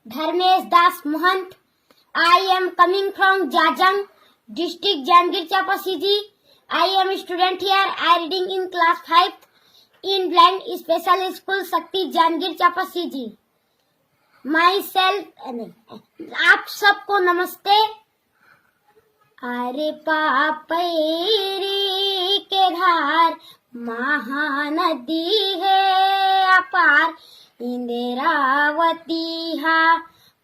Dharmesh Das Mahant. I am coming from Jajang, district Jangir Chapa City. I am a student here. I reading in class 5 in Blind Special School Shakti Jangir Chapa City. Myself, आप सबको नमस्ते. अरे पापैरी के धार महानदी है अपार, इंदिरावती हा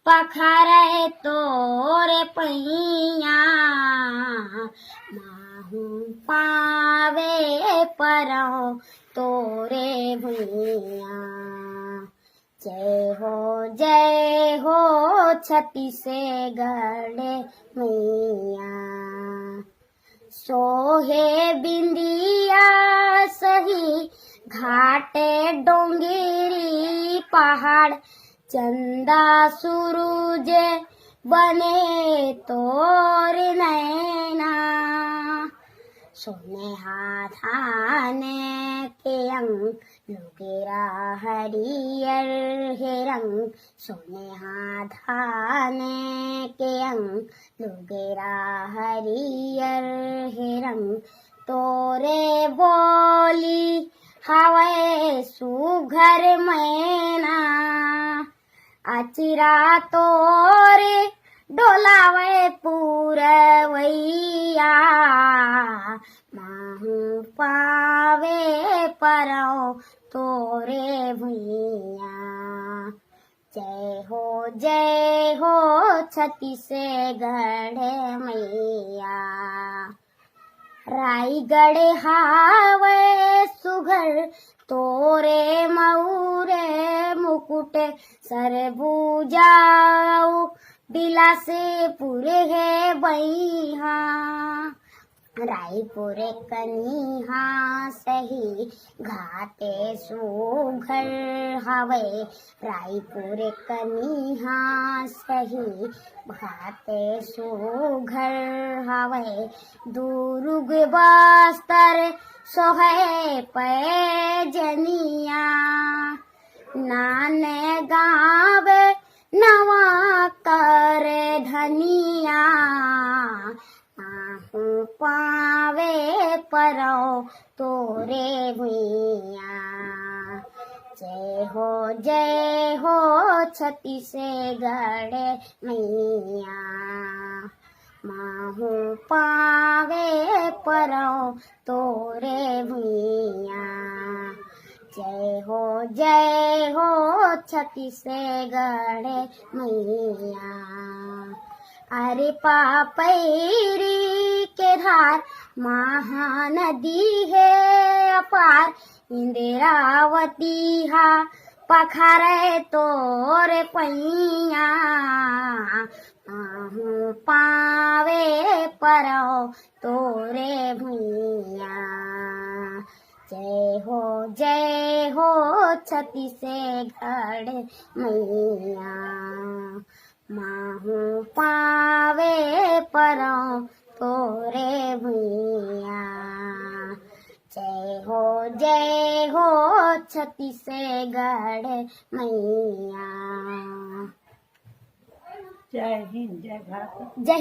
पखारे तोरे पैया, माहू पावे परौ तोरे भैया. जय हो छत्तीसगढ़ मैया. सोहे बिंदिया सही घाटे डोंगरी पहाड़, चंदा सूरज बने तोर नैना. सोने हाथाने के अंग लुगेरा हरियर है रंग, सोने हाथाने के अंग लुगेरा हरियर है रंग. तोरे बोली हवे सुघर मैना, अचिरा तोरे डोलावे पूरवैया, माहू पावे परौ तोरे भैया. जय हो छत्तीसगढ़ मैया. रायगढ़ हावे सुघर तोरे मऊरे मुकुट, सरबूजाऊ बिलासपुर है बैहा. रायपुर कनिहा सही घाटे सुघर हवे, रायपुर कनिहा सही घाटे सुघर हवे. दुर्ग बस्तर सोहे पैजनिया, नाने गावे नवा कर धनिया, माहू पावे परौ तोरे भैया. जय हो छत्तीसगढ़ मैया. माहू पावे परौ तोरे भैया. जय हो छत्तीसगढ़ मैया. अरे पापैरी के धार महानदी है अपार, इंदिरावती हा पखारे तोरे पैया, माहू पावे परौ तोरे भैया. जय हो छत्तीसगढ़ मैया. माहू पावे परौ तोरे भैया. जय हो छत्तीसगढ़ मैया. जय हिंद, जय भारत. जय